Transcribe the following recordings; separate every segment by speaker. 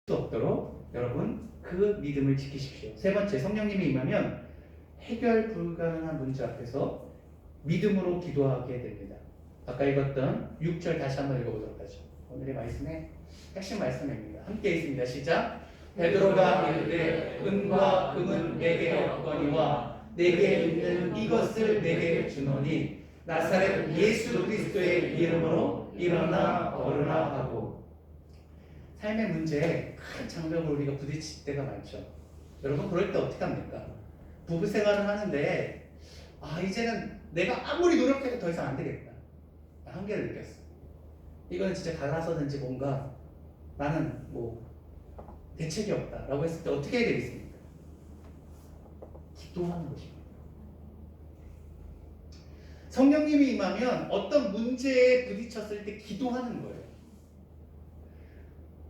Speaker 1: 수 없도록 여러분 그 믿음을 지키십시오. 세 번째, 성령님이 임하면 해결 불가능한 문제 앞에서 믿음으로 기도하게 됩니다. 아까 읽었던 6절 다시 한번 읽어보도록 하죠. 오늘의 말씀의 핵심 말씀입니다. 함께 읽습니다. 시작. 베드로가 이르되 은과 금은 내게 없거니와 내게 있는 이것을 내게 주노니 나사렛 예수 그리스도의 이름으로 일어나 걸으라 하고. 삶의 문제에 큰 장벽을 우리가 부딪힐 때가 많죠. 여러분, 그럴 때 어떻게 합니까? 부부 생활을 하는데 이제는 내가 아무리 노력해도 더 이상 안 되겠다. 한계를 느꼈어. 이건 진짜 갈라서든지 뭔가 나는 대책이 없다 라고 했을 때 어떻게 해야 되겠습니까? 기도하는 것입니다. 성령님이 임하면 어떤 문제에 부딪혔을 때 기도하는 거예요.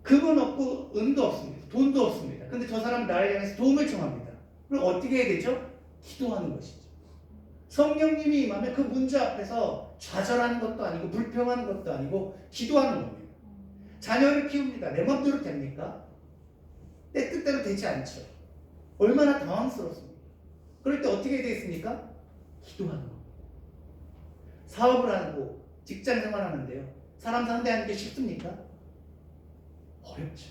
Speaker 1: 금은 없고 은도 없습니다. 돈도 없습니다. 근데 저 사람 나를 향해서 도움을 청합니다. 그럼 어떻게 해야 되죠? 기도하는 것이죠. 성령님이 임하면 그 문제 앞에서 좌절하는 것도 아니고 불평하는 것도 아니고 기도하는 겁니다. 자녀를 키웁니다. 내 맘대로 됩니까? 내 뜻대로 되지 않죠. 얼마나 당황스럽습니까? 그럴 때 어떻게 해야 되겠습니까? 기도하는 겁니다. 사업을 하고 직장 생활하는데요. 사람 상대하는 게 쉽습니까? 어렵죠.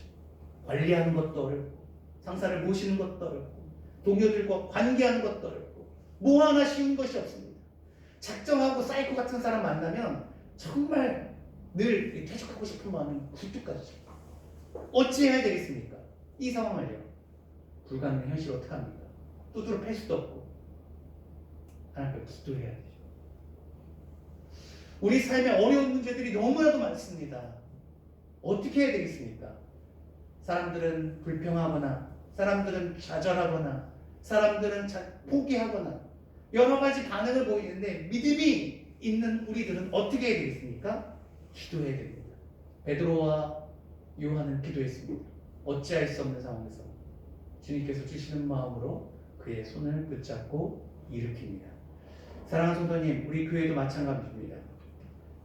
Speaker 1: 관리하는 것도 어렵고 상사를 모시는 것도 어렵고 동료들과 관계하는 것도 어렵고 뭐 하나 쉬운 것이 없습니다. 작정하고 사이코 같은 사람 만나면 정말 늘 퇴직하고 싶은 마음이 굴뚝까지죠. 어찌해야 되겠습니까? 이 상황을요. 불가능한 현실을 어떻게 합니까? 두드러 팰 수도 없고 하나님께 기도해야 되죠. 우리 삶에 어려운 문제들이 너무나도 많습니다. 어떻게 해야 되겠습니까? 사람들은 불평하거나 사람들은 좌절하거나 사람들은 포기하거나 여러 가지 반응을 보이는데 믿음이 있는 우리들은 어떻게 해야 되겠습니까? 기도해야 됩니다. 베드로와 요한은 기도했습니다. 어찌할 수 없는 상황에서 주님께서 주시는 마음으로 그의 손을 붙잡고 일으킵니다. 사랑하는 성도님, 우리 교회도 마찬가지입니다.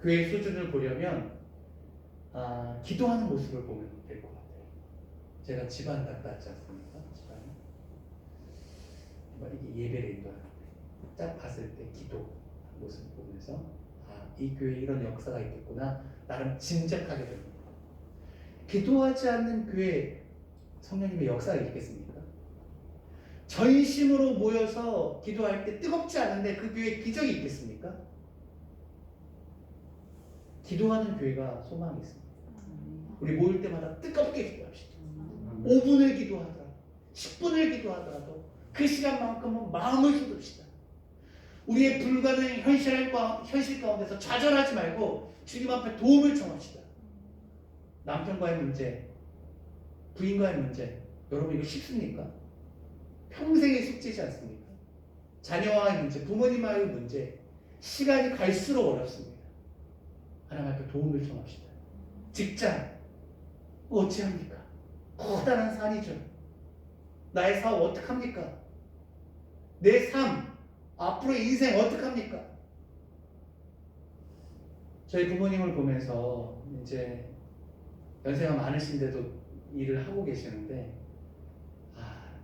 Speaker 1: 교회 수준을 보려면 기도하는 모습을 보면 될 것 같아요. 제가 집안 갔다 왔지 않습니까? 집안에 이게 예배를 인도하는데 딱 봤을 때 기도 모습을 보면서 이 교회에 이런 역사가 있겠구나 나름 짐작하게 됩니다. 기도하지 않는 교회에 성령님의 역사가 있겠습니까? 전심으로 모여서 기도할 때 뜨겁지 않은데 그 교회에 기적이 있겠습니까? 기도하는 교회가 소망이 있습니다. 우리 모일 때마다 뜨겁게 기도합시다. 5분을 기도하더라도 10분을 기도하더라도 그 시간만큼은 마음을 쏟읍시다. 우리의 불가능한 현실 가운데서 좌절하지 말고 주님 앞에 도움을 청합시다. 남편과의 문제, 부인과의 문제, 여러분 이거 쉽습니까? 평생의 숙제지 않습니까? 자녀와의 문제, 부모님과의 문제, 시간이 갈수록 어렵습니다. 하나님 앞에 도움을 청합시다. 직장 어찌합니까? 커다란 산이죠. 나의 사업 어떡합니까? 내 삶, 앞으로의 인생 어떡합니까? 저희 부모님을 보면서 이제 연세가 많으신데도 일을 하고 계시는데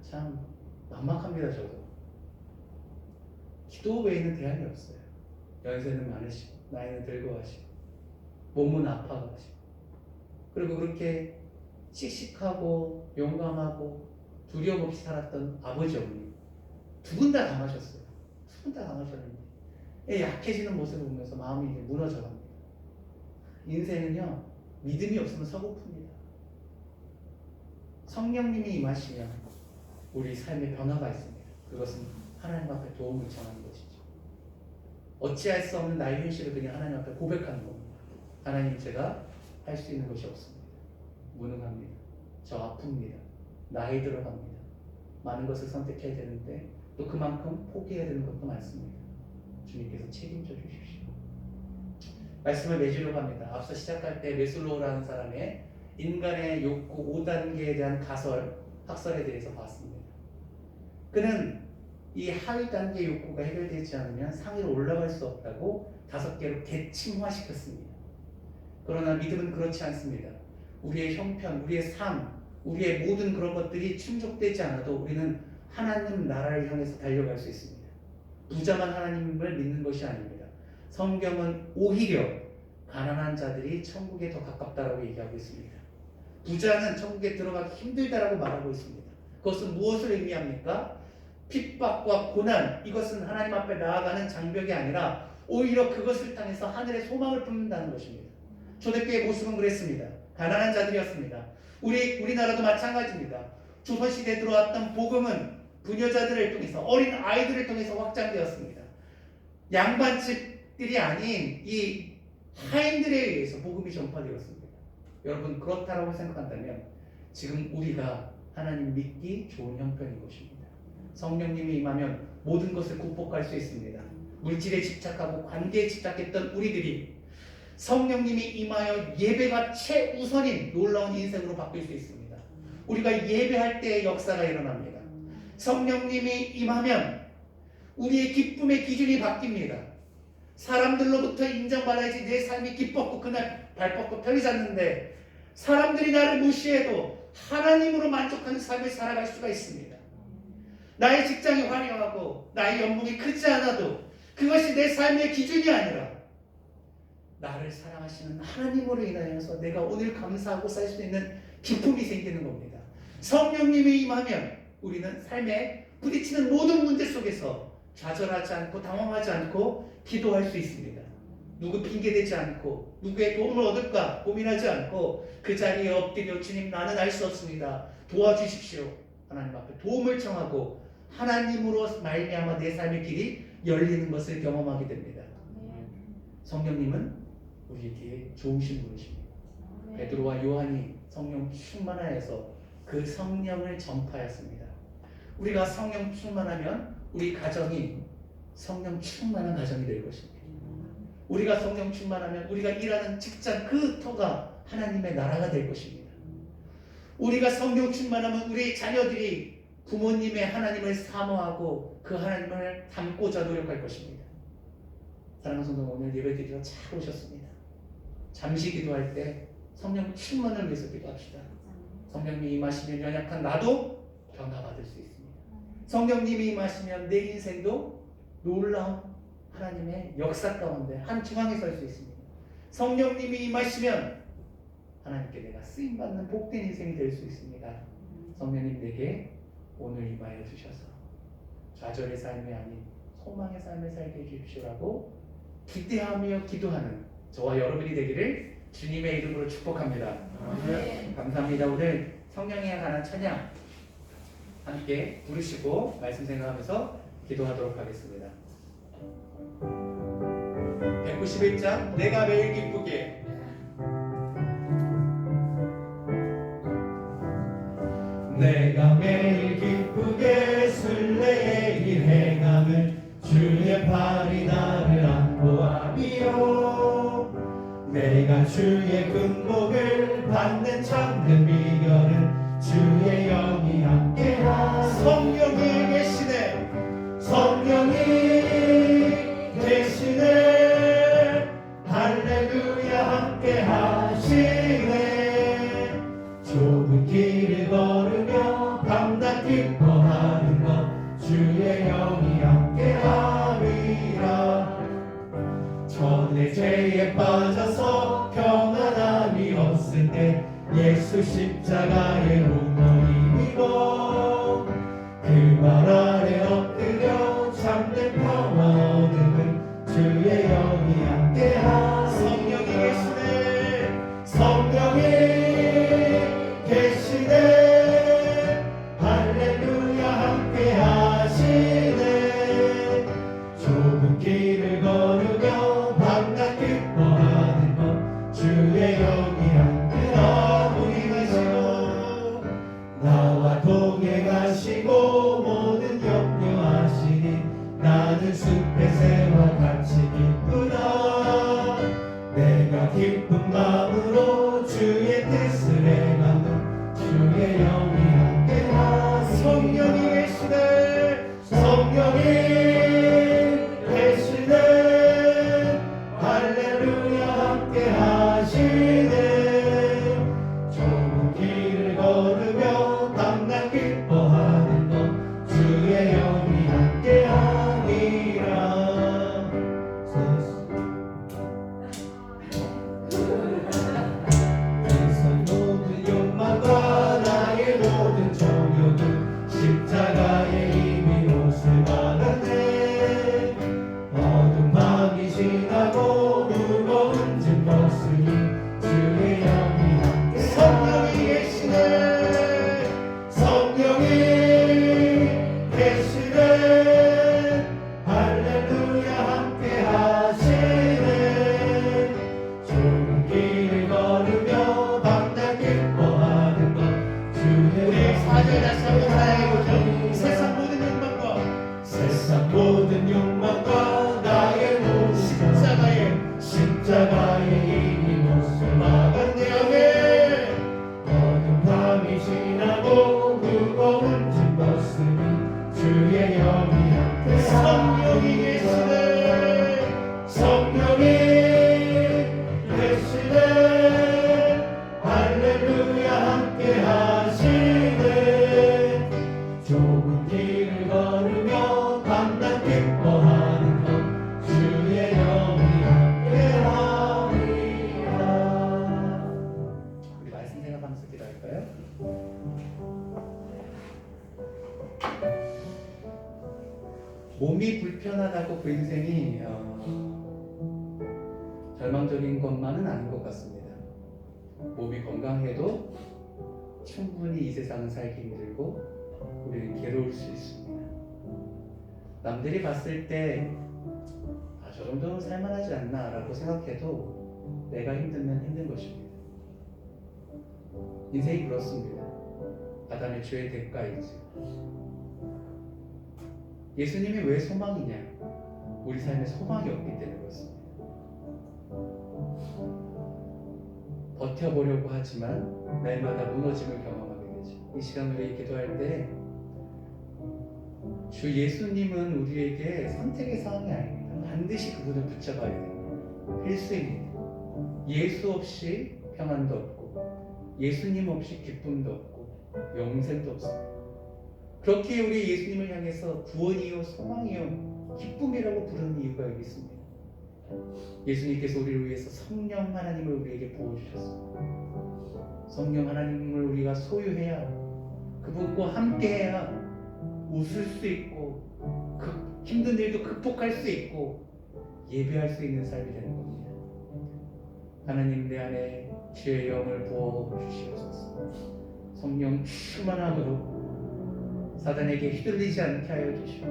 Speaker 1: 참 막막합니다. 저도 기도 외에는 대안이 없어요. 연세는 많으시고 나이는 들고 가시고 몸은 아파가시고 그리고 그렇게 씩씩하고 용감하고 두려움 없이 살았던 아버지 어머니 두 분 다 강하셨어요. 두 분 다 강하셨는데 약해지는 모습을 보면서 마음이 이제 무너져갑니다. 인생은요 믿음이 없으면 서글픕니다. 성령님이 임하시면 우리 삶에 변화가 있습니다. 그것은 하나님 앞에 도움을 청하는 것이죠. 어찌할 수 없는 나의 현실을 그냥 하나님 앞에 고백하는 겁니다. 하나님, 제가 할 수 있는 것이 없습니다. 무능합니다. 저 아픕니다. 나이 들어갑니다. 많은 것을 선택해야 되는데 또 그만큼 포기해야 되는 것도 많습니다. 주님께서 책임져 주십시오. 말씀을 맺으려고 합니다. 앞서 시작할 때 메슬로우라는 사람의 인간의 욕구 5단계에 대한 학설에 대해서 봤습니다. 그는 이 하위 단계 욕구가 해결되지 않으면 상위로 올라갈 수 없다고 5개로 계층화시켰습니다. 그러나 믿음은 그렇지 않습니다. 우리의 형편, 우리의 삶, 우리의 모든 그런 것들이 충족되지 않아도 우리는 하나님 나라를 향해서 달려갈 수 있습니다. 부자만 하나님을 믿는 것이 아닙니다. 성경은 오히려 가난한 자들이 천국에 더 가깝다라고 얘기하고 있습니다. 부자는 천국에 들어가기 힘들다라고 말하고 있습니다. 그것은 무엇을 의미합니까? 핍박과 고난, 이것은 하나님 앞에 나아가는 장벽이 아니라 오히려 그것을 통해서 하늘의 소망을 품는다는 것입니다. 초대교회 모습은 그랬습니다. 가난한 자들이었습니다. 우리나라도 마찬가지입니다. 조선시대에 들어왔던 복음은 부녀자들을 통해서, 어린 아이들을 통해서 확장되었습니다. 양반집들이 아닌 이 하인들에 의해서 복음이 전파되었습니다. 여러분, 그렇다라고 생각한다면 지금 우리가 하나님 믿기 좋은 형편인 것입니다. 성령님이 임하면 모든 것을 극복할 수 있습니다. 물질에 집착하고 관계에 집착했던 우리들이 성령님이 임하여 예배가 최우선인 놀라운 인생으로 바뀔 수 있습니다. 우리가 예배할 때의 역사가 일어납니다. 성령님이 임하면 우리의 기쁨의 기준이 바뀝니다. 사람들로부터 인정받아야지 내 삶이 기뻤고 그날 발 뻗고 편히 잤는데 사람들이 나를 무시해도 하나님으로 만족하는 삶을 살아갈 수가 있습니다. 나의 직장이 화려하고 나의 연봉이 크지 않아도 그것이 내 삶의 기준이 아니라 나를 사랑하시는 하나님으로 인하여서 내가 오늘 감사하고 살 수 있는 기쁨이 생기는 겁니다. 성령님이 임하면 우리는 삶에 부딪히는 모든 문제 속에서 좌절하지 않고 당황하지 않고 기도할 수 있습니다. 누구 핑계대지 않고 누구의 도움을 얻을까 고민하지 않고 그 자리에 엎드려 주님 나는 알 수 없습니다. 도와주십시오. 하나님 앞에 도움을 청하고 하나님으로 말미암아 내 삶의 길이 열리는 것을 경험하게 됩니다. 성령님은 우리에게 좋으신 분이십니다. 베드로와 요한이 성령 충만하여서 그 성령을 전파했습니다. 우리가 성령 충만하면 우리 가정이 성령 충만한 가정이 될 것입니다. 우리가 성령 충만하면 우리가 일하는 직장 그 터가 하나님의 나라가 될 것입니다. 우리가 성령 충만하면 우리 자녀들이 부모님의 하나님을 사모하고 그 하나님을 닮고자 노력할 것입니다. 사랑하는 성도, 오늘 예배드리러 잘 오셨습니다. 잠시 기도할 때 성령 충만을 위해서 기도합시다. 성령님이 임하시면 연약한 나도 변화받을 수 있습니다. 성령님이 임하시면 내 인생도 놀라운 하나님의 역사 가운데 한 중앙에 설 수 있습니다. 성령님이 임하시면 하나님께 내가 쓰임받는 복된 인생이 될 수 있습니다. 성령님 내게 오늘 임하여 주셔서 좌절의 삶이 아닌 소망의 삶을 살게 해주십시오라고 기대하며 기도하는 저와 여러분이 되기를 주님의 이름으로 축복합니다.
Speaker 2: 네.
Speaker 1: 감사합니다. 오늘 성령에 관한 찬양 함께 부르시고 말씀 생각하면서 기도하도록 하겠습니다. 191장 내가 매일 기쁘게
Speaker 2: 내가 매일 기쁘게 순례의 일 행함을 주의 팔이 나를 안보하리요. 내가 주의 근복을 받는 참된 비결은 주의 영이 함께하니
Speaker 1: 성령이 계시네.
Speaker 2: 성령이 계시네. 할렐루야 함께 하시네. 좁은 길을 걸으며 밤낮 기뻐하는 것 주의 영이 함께 하리라. 전에 죄에 빠져서 평안함이 없을 때 예수 십자가에 웅덩이이고 그 발 아래 엎드려 참된 평화 얻음은 주의 영이 함께 하시니
Speaker 1: 성령이 계시네.
Speaker 2: 성령이 계시네.
Speaker 3: 몸이 불편하다고 그 인생이 절망적인 것만은 아닌 것 같습니다. 몸이 건강해도 충분히 이 세상은 살기 힘들고 우리는 괴로울 수 있습니다. 남들이 봤을 때 저 정도는 살만하지 않나 라고 생각해도 내가 힘들면 힘든 것입니다. 인생이 그렇습니다. 아담의 죄의 대가이지. 예수님이 왜 소망이냐? 우리 삶에 소망이 없기 때문에 그렇습니다. 버텨보려고 하지만 날마다 무너짐을 경험하게 되죠. 이 시간 우리 기도할 때 주 예수님은 우리에게 선택의 사항이 아닙니다. 반드시 그분을 붙잡아야 됩니다. 필수입니다. 예수 없이 평안도 없고 예수님 없이 기쁨도 없고 영생도 없습니다. 그렇게 우리 예수님을 향해서 구원이요 소망이요 기쁨이라고 부르는 이유가 여기 있습니다. 예수님께서 우리를 위해서 성령 하나님을 우리에게 부어주셨습니다. 성령 하나님을 우리가 소유해야 그분과 함께해야 웃을 수 있고 힘든 일도 극복할 수 있고 예배할 수 있는 삶이 되는 겁니다. 하나님 내 안에 주의 영을 부어 주시옵소서. 성령 충만함으로 사단에게 휘둘리지 않게 하여 주시고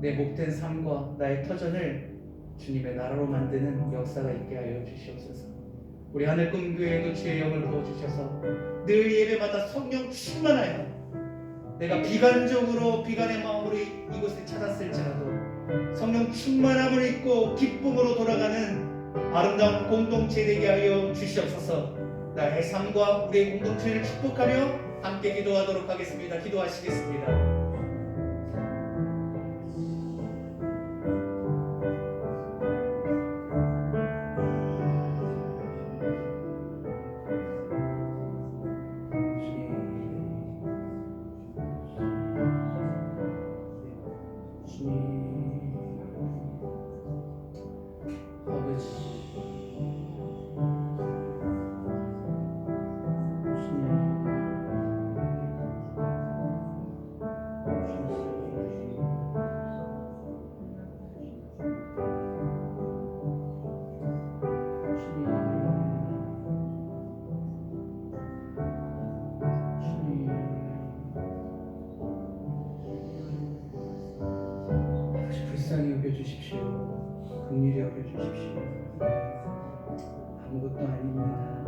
Speaker 3: 내 목된 삶과 나의 터전을 주님의 나라로 만드는 역사가 있게 하여 주시옵소서. 우리 하늘꿈교회도 주의 영을 부어 주셔서 늘 예배마다 성령 충만하여 내가 비관적으로 비관의 마음으로 이곳에 찾았을지라도 성령 충만함을 입고 기쁨으로 돌아가는 아름다운 공동체 되게 하여 주시옵소서. 나의 삶과 우리의 공동체를 축복하며 함께 기도하도록 하겠습니다. 기도하시겠습니다. 불쌍히 여겨주십시오. 긍휼히 여겨주십시오. 아무것도 아닙니다.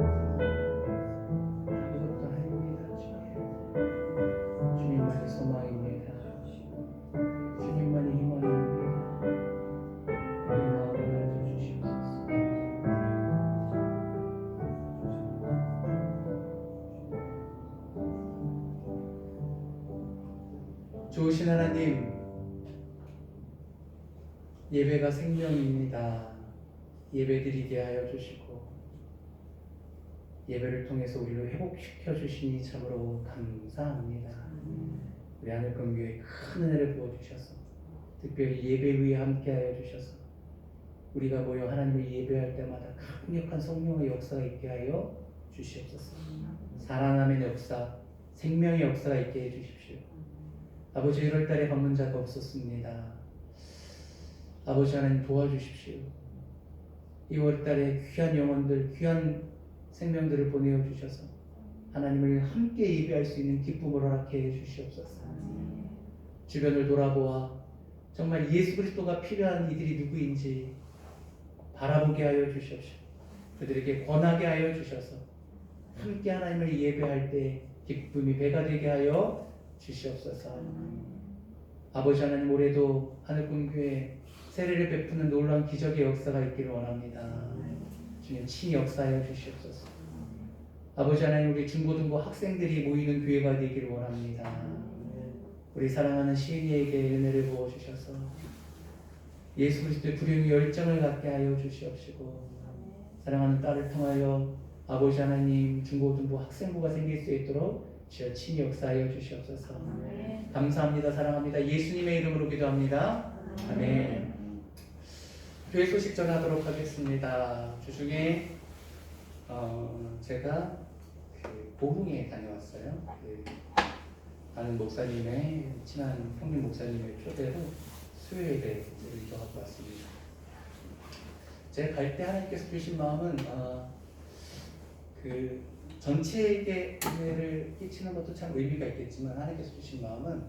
Speaker 3: 아무것도 아닙니다. 주님만이 소망입니다. 주님만이 희망입니다. 우리 마음을 알려주시옵소서. 좋으신 하나님, 예배가 생명입니다. 예배드리게 하여 주시고 예배를 통해서 우리를 회복시켜 주시니 참으로 감사합니다. 우리 하늘금교에 큰 은혜를 부어주셔서 특별히 예배 위에 함께하여 주셔서 우리가 모여 하나님을 예배할 때마다 강력한 성령의 역사가 있게 하여 주시옵소서. 살아남의 역사, 생명의 역사가 있게 해 주십시오. 아버지 1월달에 방문자가 없었습니다. 아버지 하나님 도와주십시오. 2월달에 귀한 영혼들, 귀한 생명들을 보내어 주셔서 하나님을 함께 예배할 수 있는 기쁨을 허락해 주시옵소서. 주변을 돌아보아 정말 예수 그리스도가 필요한 이들이 누구인지 바라보게 하여 주시옵시오. 그들에게 권하게 하여 주셔서 함께 하나님을 예배할 때 기쁨이 배가 되게 하여 주시옵소서. 아버지 하나님, 올해도 하늘꿈교회 세례를 베푸는 놀라운 기적의 역사가 있기를 원합니다. 주님 친히 역사하여 주시옵소서. 아버지 하나님, 우리 중고등부 학생들이 모이는 교회가 되기를 원합니다. 우리 사랑하는 시인이에게 은혜를 부어주셔서 예수 그리스도의 불용의 열정을 갖게 하여 주시옵시고 사랑하는 딸을 통하여 아버지 하나님 중고등부 학생부가 생길 수 있도록 주여 친히 역사하여 주시옵소서. 감사합니다. 사랑합니다. 예수님의 이름으로 기도합니다. 아멘. 교회 소식 전하도록 하겠습니다. 주중에 제가 고흥에 다녀왔어요. 아는 목사님의 친한 형님 목사님의 초대로 수요일에 이동하고 왔습니다. 제가 갈 때 하나님께서 주신 마음은 그 전체에게 은혜를 끼치는 것도 참 의미가 있겠지만 하나님께서 주신 마음은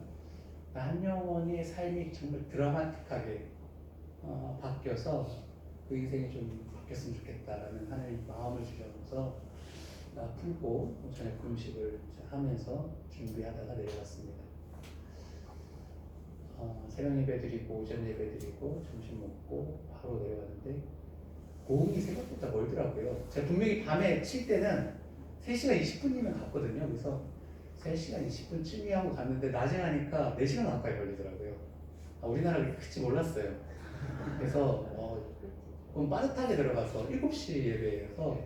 Speaker 3: 한 영혼의 삶이 정말 드라마틱하게 바뀌어서 그 인생이 좀 바뀌었으면 좋겠다라는 하나님 마음을 주셔서 풀고 저녁 금식을 하면서 준비하다가 내려왔습니다. 새벽 예배 드리고 오전 예배 드리고 점심 먹고 바로 내려왔는데 고흥이 생각보다 멀더라고요. 제가 분명히 밤에 칠 때는 3시간 20분이면 갔거든요. 그래서 3시간 20분쯤이 하고 갔는데 낮에 가니까 4시간 가까이 걸리더라고요. 우리나라 그렇게 클지 몰랐어요. 그래서 좀 빠듯하게 들어가서 7시 예배여서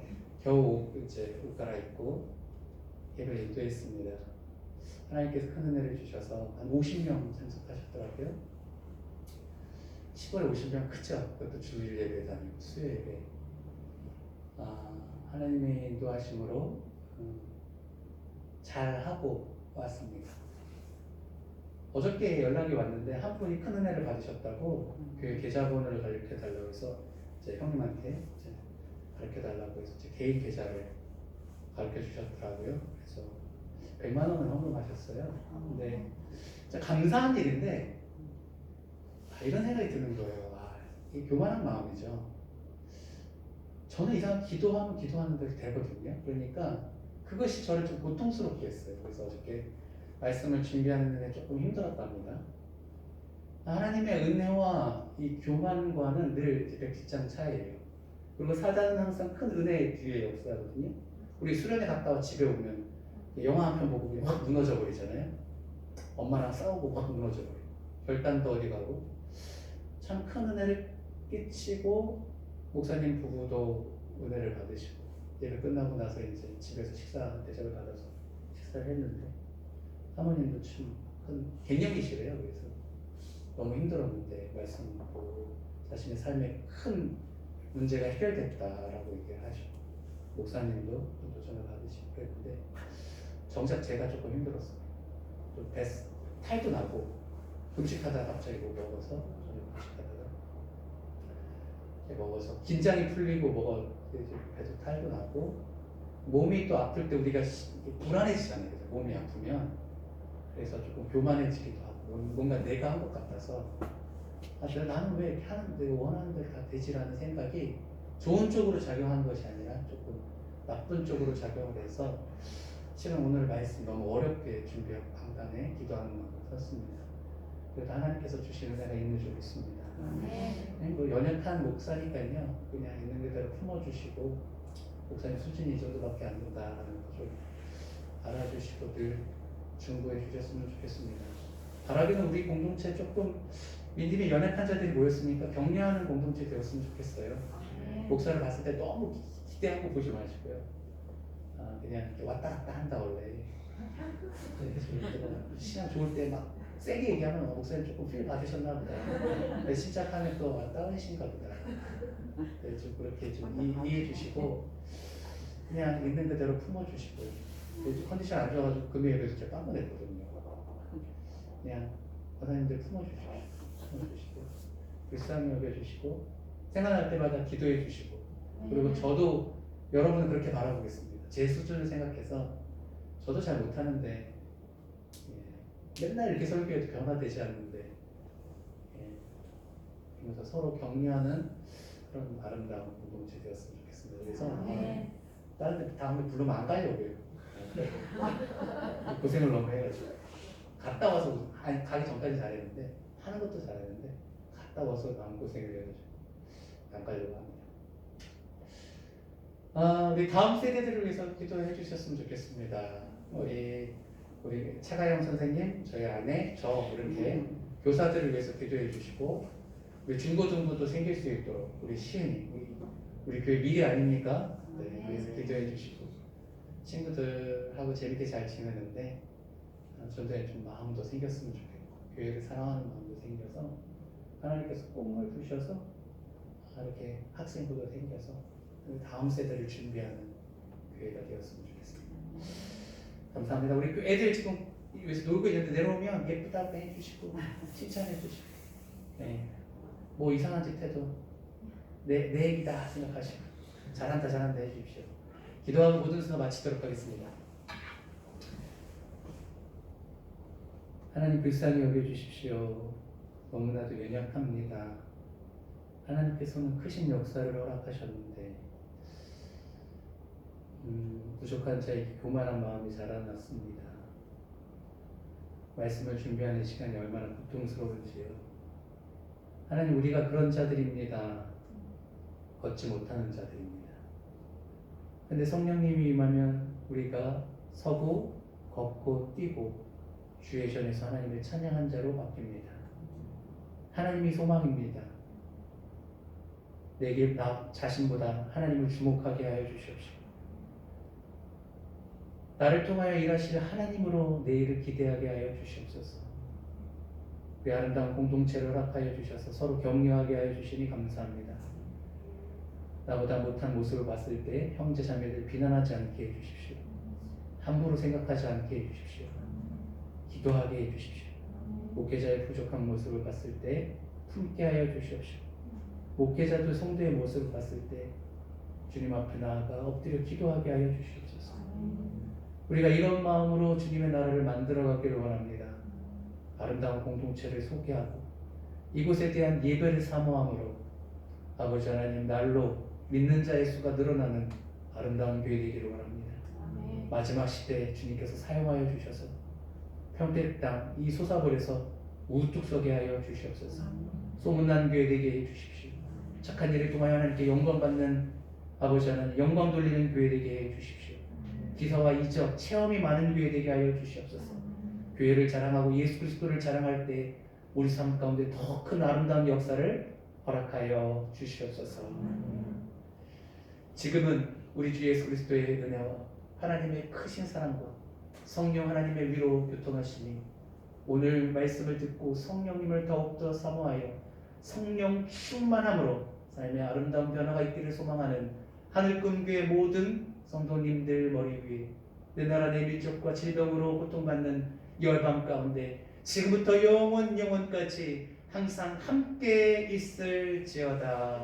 Speaker 3: 겨우 이제 옷 갈아입고 예배를 인도했습니다. 하나님께서 큰 은혜를 주셔서 한 50명 참석하셨더라고요. 10월에 50명 크죠? 그것도 주일 예배 다니고 수요 예배. 하나님의 인도하심으로 잘 하고 왔습니다. 어저께 연락이 왔는데 한 분이 큰 은혜를 받으셨다고 교회 계좌번호를 가르쳐 달라고 해서 제 형님한테 이제 가르쳐 달라고 해서 제 개인 계좌를 가르쳐 주셨더라고요. 그래서 100만 원을 헌금하셨어요. 근데 진짜 감사한 일인데 이런 생각이 드는 거예요. 이게 교만한 마음이죠. 저는 이상 기도하면 기도하는 대로 되거든요. 그러니까 그것이 저를 좀 고통스럽게 했어요. 그래서 어저께 말씀을 준비하는 데 조금 힘들었답니다. 하나님의 은혜와 이 교만과는 늘 백지장 차이예요. 그리고 사단은 항상 큰 은혜 뒤에 역사하거든요. 우리 수련회 갔다 와 집에 오면 영화 한 편 보고 그냥 확 무너져 버리잖아요. 엄마랑 싸우고 확 무너져 버려요. 결단도 어디 가고. 참 큰 은혜를 끼치고 목사님 부부도 은혜를 받으시고 예배 끝나고 나서 이제 집에서 식사 대접을 받아서 식사를 했는데 사모님도 참 큰 갱년기시래요. 그래서 너무 힘들었는데 말씀 듣고 자신의 삶에 큰 문제가 해결됐다라고 얘기를 하시고 목사님도 도전을 받으시고 그랬는데 정작 제가 조금 힘들었어요. 좀 탈도 나고 금식하다가 갑자기 뭐 먹어서 저녁 금식하다가 먹어서 긴장이 풀리고 배도 탈도 나고 몸이 또 아플 때 우리가 불안해지잖아요. 몸이 아프면 그래서 조금 교만해지기도 하고 뭔가 내가 한 것 같아서 나는 왜 이렇게 하는데 원하는 대로 다 되지라는 생각이 좋은 쪽으로 작용한 것이 아니라 조금 나쁜 쪽으로 작용을 해서 지금 오늘 말씀 너무 어렵게 준비하고 강단에 기도하는 마음을 섰습니다. 그래도 하나님께서 주시는 은혜가 있는 줄 믿습니다. 뭐 연약한 목사니까요. 그냥 있는 그대로 품어주시고 목사님 수준이 이 정도밖에 안 된다는 거 좀 알아주시고 늘 중보해 주셨으면 좋겠습니다. 바라기는 우리 공동체 조금 믿음이 연약한 자들이 모였으니까 격려하는 공동체 되었으면 좋겠어요. 목사를 봤을 때 너무 기대하고 보지 마시고요. 그냥 이렇게 왔다 갔다 한다 원래. 시간 좋을 때 막 세게 얘기하면 목사님 조금 필 받으셨나 보다. 시작하면 또 다운이신가 보다. 좀 그렇게 좀 이해해 주시고 그냥 있는 그대로 품어주시고 컨디션 안 좋아가지고 금요일에 진짜 빵원했거든요. 그냥 권사님들 품어주시고 불쌍히 여겨주시고 생각날 때마다 기도해 주시고 그리고 저도 여러분을 그렇게 바라보겠습니다. 제 수준을 생각해서 저도 잘 못하는데 맨날 이렇게 설교해도 변화되지 않는데 그래서 서로 격려하는 그런 아름다운 공동체 되었으면 좋겠습니다. 그래서 다른 데 다음에 부르면 안 가려고요. 고생을 너무 해가지고 갔다 와서 가기 전까지 잘했는데 하는 것도 잘했는데 갔다 와서 마음고생을 해가지고 안 가려고 합니다. 우리 다음 세대들을 위해서 기도해 주셨으면 좋겠습니다. 우리 차가영 선생님, 저희 아내, 저 이렇게 교사들을 위해서 기도해 주시고 우리 중고등부도 생길 수 있도록 우리 시은이 우리 교회 미래 아닙니까? 네, 위해서 기도해 주시고 친구들하고 재밌게 잘 지내는데 저도 좀 마음도 생겼으면 좋겠고 교회를 사랑하는 마음도 생겨서 하나님께서 꿈을 주셔서 이렇게 학생부도 생겨서 다음 세대를 준비하는 교회가 되었으면 좋겠습니다. 감사합니다. 우리 그 애들 지금 여기서 놀고 있는데 내려오면 예쁘다고 해주시고 칭찬해주시고, 네. 뭐 이상한 짓 해도 내 얘기다 생각하시고 잘한다 해주십시오. 기도하고 모든 순서 마치도록 하겠습니다. 하나님 불쌍히 여겨주십시오. 너무나도 연약합니다. 하나님께서는 크신 역사를 허락하셨는데 부족한 자에게 교만한 마음이 자라났습니다. 말씀을 준비하는 시간이 얼마나 고통스러운지요. 하나님, 우리가 그런 자들입니다. 걷지 못하는 자들입니다. 근데 성령님이 임하면 우리가 서고 걷고 뛰고 주의 전에서 하나님을 찬양한 자로 바뀝니다. 하나님이 소망입니다. 내게 나 자신보다 하나님을 주목하게 하여 주시옵시고, 나를 통하여 일하실 하나님으로 내일을 기대하게 하여 주시옵소서. 우리 아름다운 공동체를 허락하여 주셔서 서로 격려하게 하여 주시니 감사합니다. 나보다 못한 모습을 봤을 때 형제 자매들 비난하지 않게 해주십시오. 함부로 생각하지 않게 해주십시오. 기도하게 해주십시오. 목회자의 부족한 모습을 봤을 때 품게 하여 주시옵시오. 목회자도 성도의 모습을 봤을 때 주님 앞에 나아가 엎드려 기도하게 하여 주시옵소서. 우리가 이런 마음으로 주님의 나라를 만들어가기를 원합니다. 아름다운 공동체를 소개하고 이곳에 대한 예배를 사모함으로 아버지 하나님, 날로 믿는 자의 수가 늘어나는 아름다운 교회 되기를 원합니다. 마지막 시대에 주님께서 사용하여 주셔서 평택 땅 이 소사벌에서 우뚝 서게 하여 주시옵소서. 소문난 교회 되게 해주십시오. 착한 일을 통하여 하나님께 영광 받는 아버지 하나님, 영광 돌리는 교회 되게 해주십시오. 기사와 이적, 체험이 많은 교회 되게 하여 주시옵소서. 교회를 자랑하고 예수 그리스도를 자랑할 때 우리 삶 가운데 더 큰 아름다운 역사를 허락하여 주시옵소서. 지금은 우리 주 예수 그리스도의 은혜와 하나님의 크신 사랑과 성령 하나님의 위로 교통하시니 오늘 말씀을 듣고 성령님을 더욱더 사모하여 성령 충만함으로 삶의 아름다운 변화가 있기를 소망하는 하늘꿈교의 모든 성도님들 머리 위에 내 나라 내 민족과 질병으로 고통받는 열방 가운데 지금부터 영원까지 항상 함께 있을지어다.